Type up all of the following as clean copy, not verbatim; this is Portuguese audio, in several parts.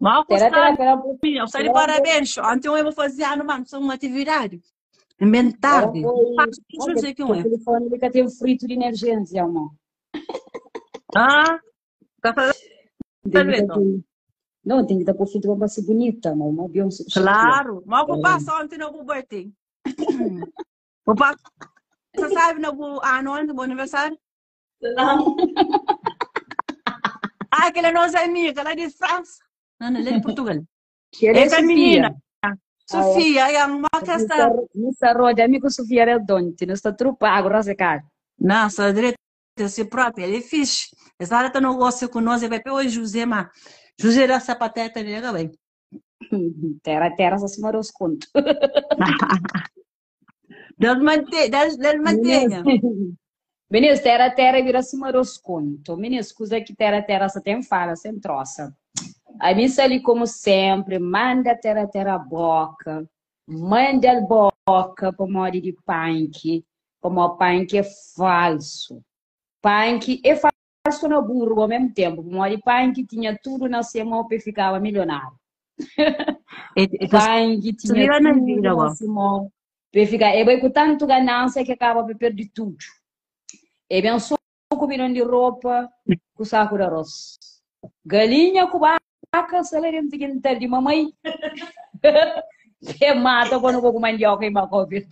Mal Terá, gostado. terá, Eu saí de parabéns. Ontem eu vou fazer uma atividade. Bem ela tarde. foi. Deixa eu dizer que O é. telefone nunca teve frito de emergência, amor. Ah, tá Tem que fazendo? ter. Não, tem que estar com frito para ser bonita, amor. Uma Beyoncé Shakira. Claro. Mal vou passar ontem no birthday. Vou passar, sabe, no ano ontem, no aniversário? Não. Ah, aquele nosso amigo, ela é de França. Não, ela é de Portugal. Ela é Essa Sofia. menina, Sofia, é uma questão. Nessa roda, amigo Sofia Redonte, nessa trupa, agora se cara. Nossa, direito de si própria, ele é fixe. Essa hora tá no gosto com nós, vai para o José, mas José da sapateta, nega, bem. Terra, só se marou os contos. Deus mantenha. Meninas, terra, vira se marou os contos. Meninas, escusa que terra, só tem fala, sem troça. A missa ali, como sempre, manda terra, boca. Manda a boca para modo de punk. Como o punk é falso. Punk é falso no burro ao mesmo tempo. Como o punk tinha tudo na semana e ficava milionário. Punk tinha tudo na semana e ficava. E vai com tanto ganância que acaba de perder tudo. E bem só com milhão de roupa, com saco de arroz. Galinha com vaca, salário de mamãe. Que mata quando vou com mandioca e macovi.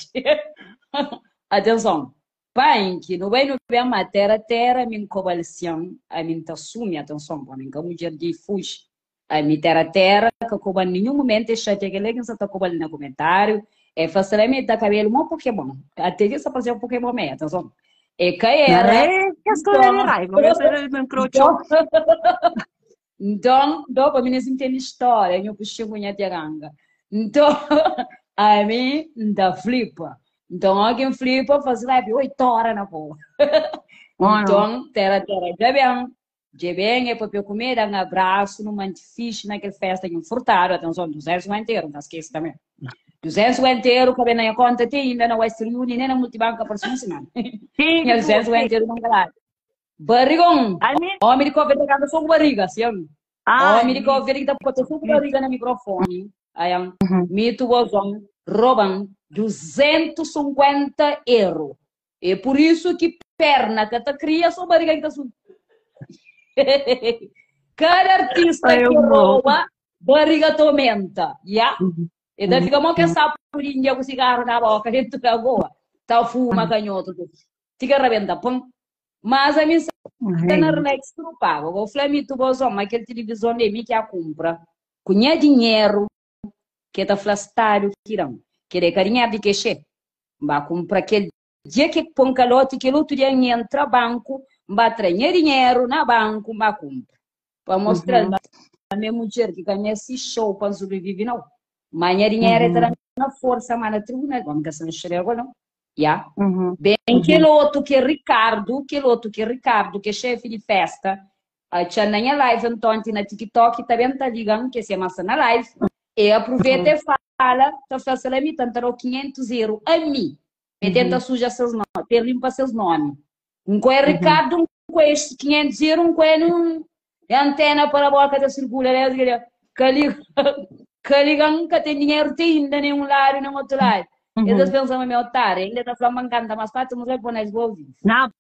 Atenção. Punk, não vai no bem matéria, terra, minha cobalcião, a minha assume, atenção, para mim, que a mulher de fuge. A minha terra, que coba nenhum momento, deixa que ele está cobalando no comentário, é facilmente da cabelo, um Pokémon. Até que você fazer um Pokémon mesmo, atenção. É que era. Que escolha de raiva, essa é me encrochou. Então, para mim, não tem história, eu puxei unha de ganga. Então, a mim, da flipa. Então, alguém flipa, faz live 8 horas na rua. Então, terra, já bem, é para eu comer, dar um abraço, no mantifiche, naquela festa que eu furtaram, atenção, 250 euros, não esqueça também. 250 euros, que na conta tem ainda na Western Union, nem na multibanca para cima semana. Tinha 250 euros, não galera. Barrigão, homem de cover da sua barriga, assim. Homem de cover da sua barriga no microfone. Aí, mito bozão, roubam 250 euros. É por isso que perna que tá cria sua barriga que tá sua. Cada artista que rouba, barriga tormenta, já? E daí fica mal que essa pulinha com cigarro na boca, dentro da goa. Tá fuma canhoto. Fica rebenta, pão. Mas a minha na relax não paga. O Flamengo bozão, mas aquele televisão de mim que a compra. Cunha dinheiro que tá flastário que irão. Que de carinha de queixê. Vai comprar aquele dia que põe calote, que outro dia entra banco, vai trazer dinheiro na banco, vai comprar. Para mostrar a minha mulher que ganha esse show para sobreviver, não. Mas dinheiro é na força, mas na tribuna, vamos que se não agora, não. Já? Bem, aquele outro que é Ricardo, que é chefe de festa, a tia na live, então, na TikTok, também tá ligando, que se massa na live, e aproveita e fala, tá fazendo a mim, tanto 500 euros a mim, e tenta sujar seus nomes, e limpa seus nomes. Um com é Ricardo, um com é 500 euros, um com é antena para a boca da circula, que ligam, que tem dinheiro, tem ainda nenhum lado, nem outro lado. Eles pensam meu otário, ele está falando canta, mas quatro não vai pôr nas ouvidos. Não,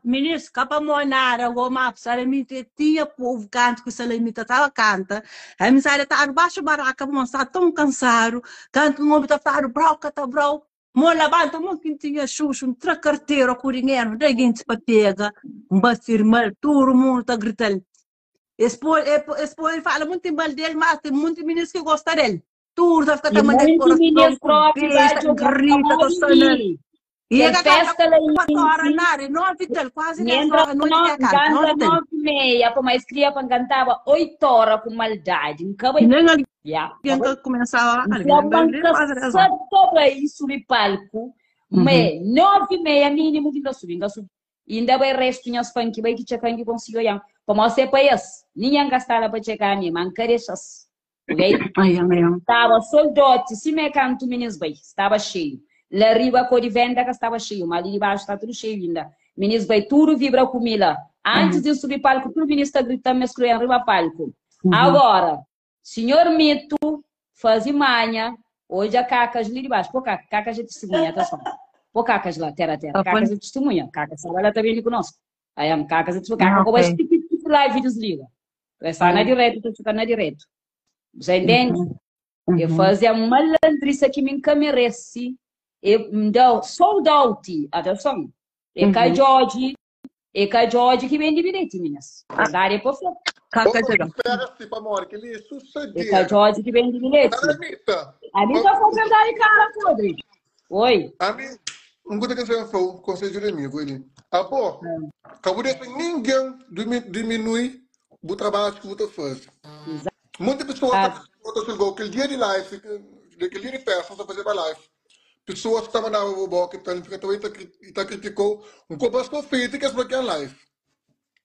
ministro, capa monara, o mapa, salamita, tia, povo, canto, que salamita estava canta. A mensagem está abaixo da baraca, mas está tão cansado, canto, um homem está falando, broca, tá bro. Mola banta, um que tinha xuxo, um tracarteiro, curinheiro, daí gente para pega, um bafirma, todo mundo está gritando. Expor fala muito mal dele, mas tem muito ministro que gosta dele. Tudo vai ficar também de coração, grita, tossando. E a festa lá em não vital, quase 10 horas, não tinha canto. 9h30, para mais cria para cantava 8 horas com maldade. Nunca vai. Já começava a só para ir subir palco, mas 9h30 mínimo que não subir, ainda vai resto tinha as funk, vai que checar que consigo já. Para mostrar para eles, ninguém gastava para checar a mim, mancarechas. Ok? Estava soldote, se me canto meninos bem, estava cheio. Lá arriba a cor de venda que estava cheio, mas ali debaixo está tudo cheio ainda. Meninos bem, tudo vibra com mila. Antes de subir palco, tudo ministro está gritando, me excluindo arriba palco. Agora, Senhor Mito, faz manha, hoje a cacas ali de baixo, pô, cacas de testemunha, atenção. Pô, cacas lá, terra, cacas de testemunha, cacas, ela também ali conosco. Aí, cacas de testemunha, como é que live desliga. Está na direita, tu fica na direita. Você entende? Eu fazia uma malandriça que me encamerece, eu me deu sold out, atenção. E cai George que vem de bilhete, meninas. Daria por favor. Espera-se, Pamora, que ele sucedeu. E cai George que vem de bilhete. Anitta foi verdade, cara, podre. Oi. A mim, não gosto de dizer o conselho de mim, vou ali. Pô, acabou de ninguém diminui o trabalho que você faz. Muitas pessoas chegou aquele dia de live, aquele dia de festa, só fazer uma live. Pessoas que estavam na boca, que criticou um composto feito que é para live.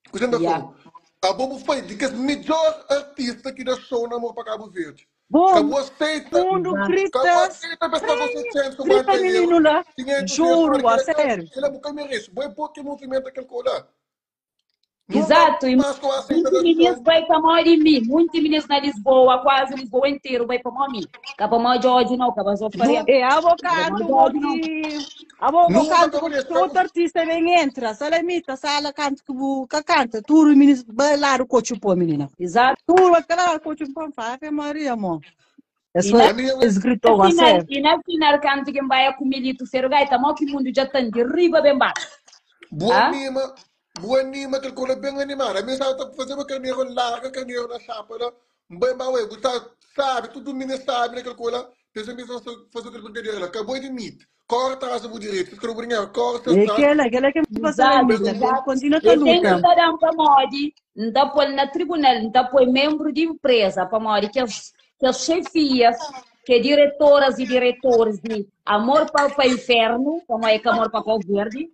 O que você falou? A Bobo foi de que é melhor artista que deixou na mão para Cabo Verde. Acabou aceita. Mundo grita. Acabou aceita, pessoal, você sente grita, menino lá. Juro, a sério. Ele é muito merece. Bom, pouco movimento aquele colar. Exato, e muitos meninos vai para maior de mim, muitos meninos na Lisboa, quase Lisboa inteiro vai para mim. Acaba maior de ódio não, acaba só faria. É avocado, outro artista vem entra, salamita, sala canta que canta, tudo meninos bailar o coche pô menina. Exato. Tudo aquela coche pô faz Maria amor. Isso é escrito a sério. E na final canto que vai com milito ser gaita, mal que mundo já tá de riba bem baixo. Boa anima, aquele coisa bem animado. A minha sabe fazer uma caminhão larga, caminhão na chapa lá. Bem mau, você sabe, todo mundo sabe naquele coisa. Pensa mesmo fazer aquele brincadeira lá. Acabou de mito. Corta as do direito, escreve brincar, corta. Aquela que passa a luta, continua a luta. Tem que dar para modi, não pôr na tribunal, não pôr membro de empresa para modi que as chefias, que diretoras e diretores de amor para o inferno, como é que amor para o verde.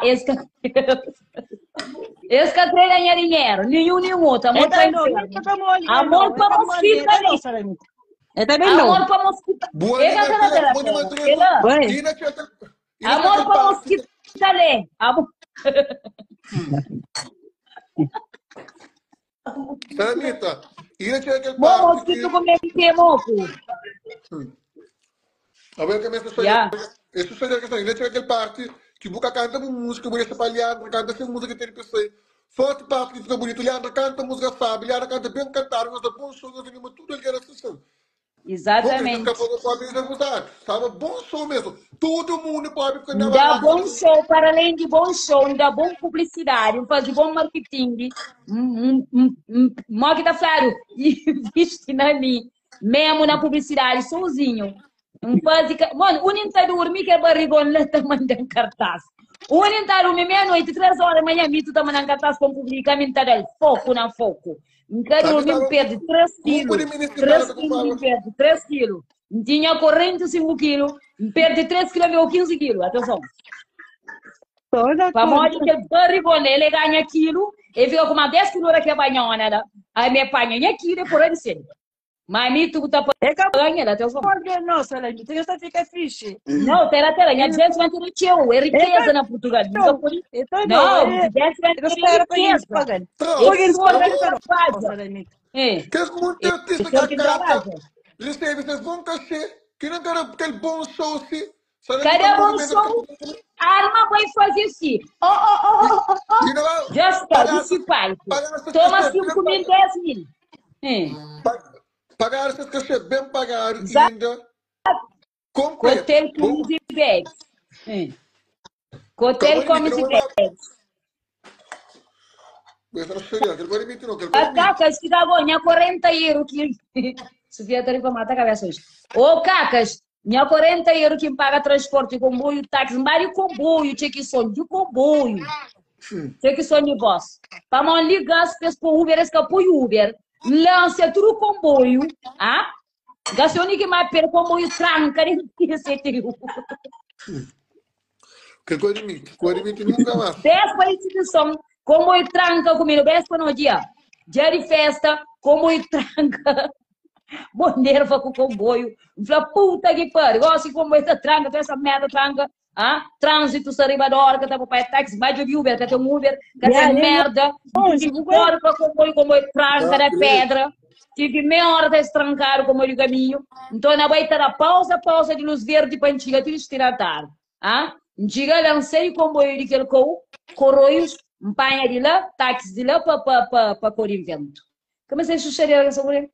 Esse que ganha dinheiro, nenhum outro. Amor para amor para mosquito ali. Amor para mosquito. Amor para mosquito ali. Anitta, bom mosquito comer que moco. A ver que me está isso seria a questão. Ele tinha aquele parte que buca canta música, mulher trabalhando, canta sem música que tem pessoa. Forte parte que fica bonito, ele anda canta música sabe, ele anda canta bem cantar, nós da bom som, nós temos tudo ele era assim. Exatamente. Sabe, bom show mesmo. Todo mundo pode ficar dá bom show, para além de bom show, dá bom publicidade, fazer bom marketing. Mó que tá claro, investe ali, mesmo na publicidade, sozinho. Mano, o não tá dormir que é barrigão lá tá mandando cartaz. O não tá dormir meia-noite, 3 horas da manhã, tu tá mandando cartaz para publicar, me tá dando foco na foco. Não tá dormir, perde 3 quilos. 3 quilos, perde 3 quilos. Tinha 45 quilos, perde 3 quilos ou 15 quilos, atenção. Para mostrar que o barrigão ele ganha quilo, e fica com uma 10 quilos aqui a banhona, aí me apanha quilo e por aí cedo. Mas me tu tá ganhando, atenção. Nossa, ela tem essa fica fixe. Não, terá, a gente vai ter teu, é riqueza na Portugal. Não, a gente vai ter riqueza. Que é muito artista que canta. Vocês vão cachê, que não quero aquele bom show, se. Cadê bom show? A arma vai fazer assim. Jessica, disse pai. Toma 5 mil, 10 mil. Pagar essas cachê bem pagar ainda. Cotel como de bags. Cotel como de bags. A Cacas que dá ganha 40 euros que Sofia tá para matar a cabeça hoje. Ô Cacas, minha 40 euros que paga transporte, comboio, táxi, mário comboio, tinha que sonho de comboio. Tinha que sonho de boss. Para não ligar as pessoas para o Uber, esse apoio Uber. Lança tudo comboio, gastou que mais pelo comboio tranca, nem esse trio. Que coisa de mim nunca mais. 10 para instituição, comboio tranca comigo, 10 para no dia. Dia de festa, comboio tranca. Bom nerva com o comboio. Fala, puta que pariu, gosto de comboio tá tranca, essa merda tranca. Trânsito, arriba da hora, que tá para táxi, mais de Uber, que tem um Uber, que tem merda, fora para comboio tranca da pedra. tive meia hora de estrancar como o caminho. Então, na vai ter a pausa de luz verde para enxigar tudo estirar. Ah? Enxiga lancei o comboio de aquele correios, empanha de lá, táxi de lá para correr vento. Como você sucedeu essa mulher?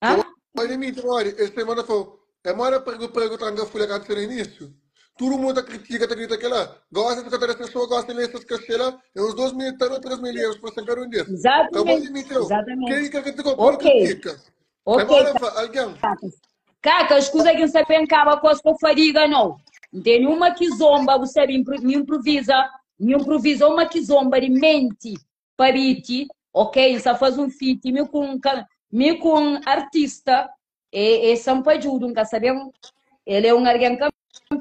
Ah? Olha, esta semana foi. É mora prego tanga folha que no início. Todo mundo critica que lá. Gosta de que as pessoas gostam dessas castelas. É uns 2 mil, 3 mil euros para sancar um dia. Exatamente. Quem que te compra Ok. critica? Ok. Alguém. Caca, escusa que não sabe acaba com as fadiga, não. Tem uma que zomba, você me improvisa uma que zomba de mente para ti, ok? Só faz um feat, me com artista, e Sampa ajuda, nunca sabemos. Ele é um alguém campeão,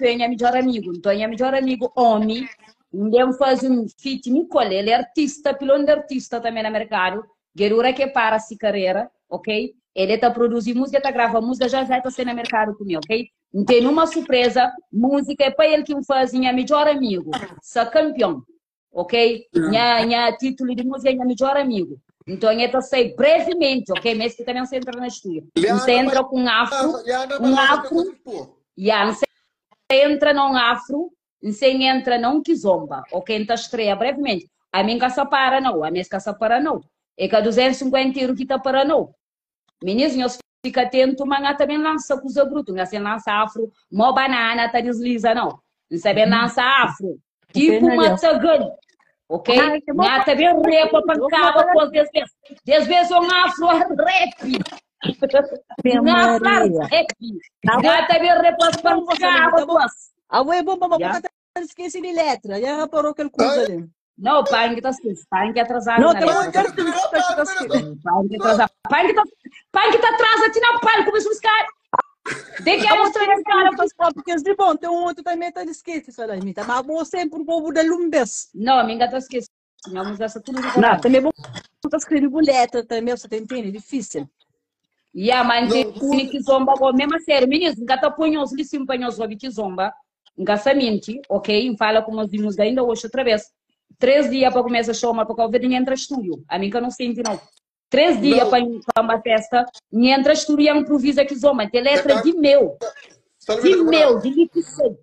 é meu melhor amigo. Então, é meu melhor amigo, homem. Ele faz um feat, me colhe. Ele é artista, pilão de artista também no mercado. Guerura que para a carreira, ok? Ele está produzindo música, está gravando música, já está sendo no mercado comigo, ok? Tem uma surpresa, música é para ele que faz, minha melhor amigo, sa campeão, ok? Minha título de música é minha melhor amigo. Então, ele está saindo brevemente, ok? Mas que também se entra no estúdio. Você entra com um afro, você entra num afro, você entra num kizomba, ok? Então, estreia brevemente. A minha casa para não, a minha casa para não. É que a 250 euros que está para não. Meninos, fica atento, mas também lança coisa bruta. Não se lança afro, uma banana, tá desliza, não. Não sabe lança afro. Tipo uma tagana. Ok? Não também repa, pancava, com 10 vezes. 10 vezes um afro rap. Não afro rap. Não também repa, pancava, duas. A é bom para esqueci de letra. Já parou aquele coisa ali. Não, pai que tá esquecido, pai que atrasado. Não, tem um pai que tá atrasado, aqui na pai, começou a buscar. Tem que mostrar esse cara. Porque de bom, tem um outro também tá esquecido, fala mim, tá mas você sempre o povo de lumbes. Não, minha tá esquecido. Minha música tá tudo de não, também bom, tá escrevendo letra também, você entende, difícil. Mas tem que zomba, mesmo sério, meninos, nunca tá punhos, de cima punhos, que zomba, engaçamento, ok? Fala como nós vimos ainda hoje outra vez. 3 dias para começar a show, mas porque eu vejo entra estúdio. A mim que eu não sinto, não. 3 dias para uma festa, entra estúdio e improvisa que zomba. Tem letra de meu. De liquidação.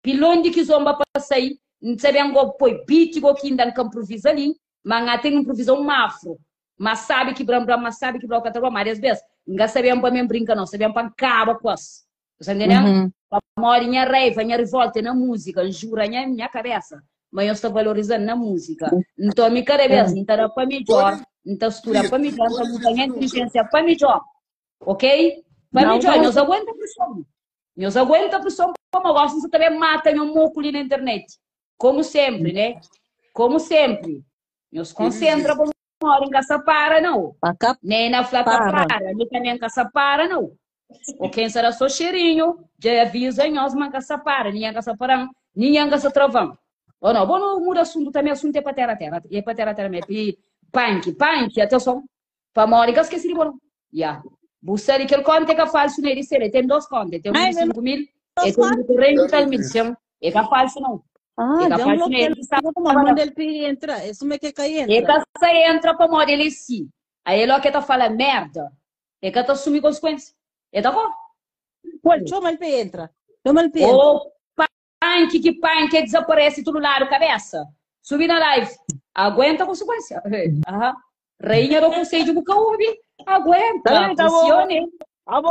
Pilão de que zomba para sair. Não sabem que põe beat, que ainda não improvisa ali. Mas tem improvisão um afro. Mas sabe que bram, mas sabe que bram, que tá várias vezes. Não sabem para mim brincar, não. Sabem para acabar com as. Você entendeu? Para morrer, minha raiva, minha revolta na música, jura minha cabeça. Mas eu estou valorizando na música. Então, me cada vez, então, para melhor, então, estuda para melhor, então, tenho inteligência para melhor. Ok? Para melhor, nós aguentamos pressão. Nós aguentamos pressão, como eu gosto, você também mata meu moco ali na internet. Como sempre, né? Como sempre. Nós concentra para uma em caça para, não. Nem na flata para, nem também em caça para, não. Ok, será só cheirinho, já avisa em nós, mas caça para, nem em caça para, nem em caça travão. Ou não, bom, não muda assunto também, assunto é para terra. E para terra mesmo. E punk, atenção. Para morrer, que esqueci de bom. Já. Você que ele conta que é falso nele, ele tem 2 contas. Tem um de 5 mil, e tem um de 30 mil. É que é falso, não. É que é falso nele. Ele entra, isso me que cai entra. É que você entra para morrer ele sim. Aí ele que tá falando merda. É que tá assumir consequências. É tá bom? Qual, chama ele para entra. Chama ele para entra. Punk que desaparece tudo lá na cabeça. Subir na live. Aguenta a consequência. Rainha do conselho de Bucaúbi. Aguenta. Funcione.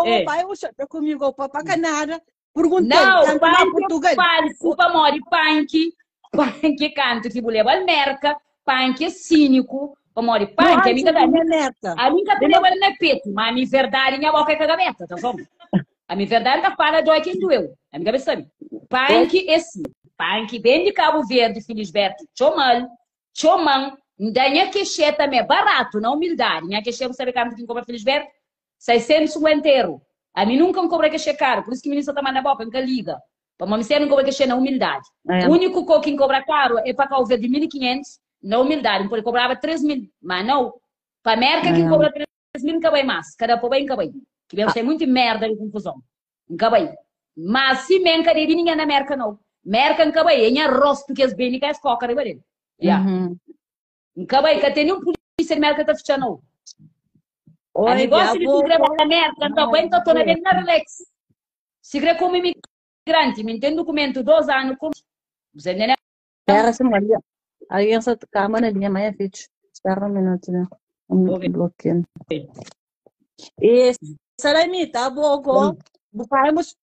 Meu pai, eu comigo para Canadá. Perguntei. Não, punk falso para morrer. Punk canto que mulher merca. Punk é cínico. Para morrer. Punk é minha merca. A minha tem na peito. Mas a minha verdade minha boca é cagameta. Tá bom? A minha verdade tá fala de quem doeu. A minha cabeça sabe. Punk é sim. Punk bem de Cabo Verde, Felisberto, Choman, minha queixa também é barato, na humildade. Minha queixa, você sabe quanto que compra Felisberto? 650 euros. A mim nunca me cobra queixa caro, por isso que o ministro tá mandando a boca, nunca liga. Para mim, você não cobra queixa na humildade. O único que cobra caro é para Cabo Verde de 1.500, na humildade. Porque cobrava 3.000, mas não. Para a América, quem cobra 3.000 nunca vai mais. Cada povo nunca vai. Que vemos tem muita merda e confusão. Nunca vai. Mas se menca de ninguém na América não. América nunca vai. É arroz porque as bem que as coca de barulho. Já. Nunca vai. Que tem um polícia na América tá fechando. A negócio de tigre para a merda, então aguenta toda bem na relax. Tigre como imigrante, me tem documento 2 anos como você não é. Era assim, Maria. Aí essa câmera ali, mas é fit. Espera um minuto, né? Bloqueio. E Salamita, abogo, bukamos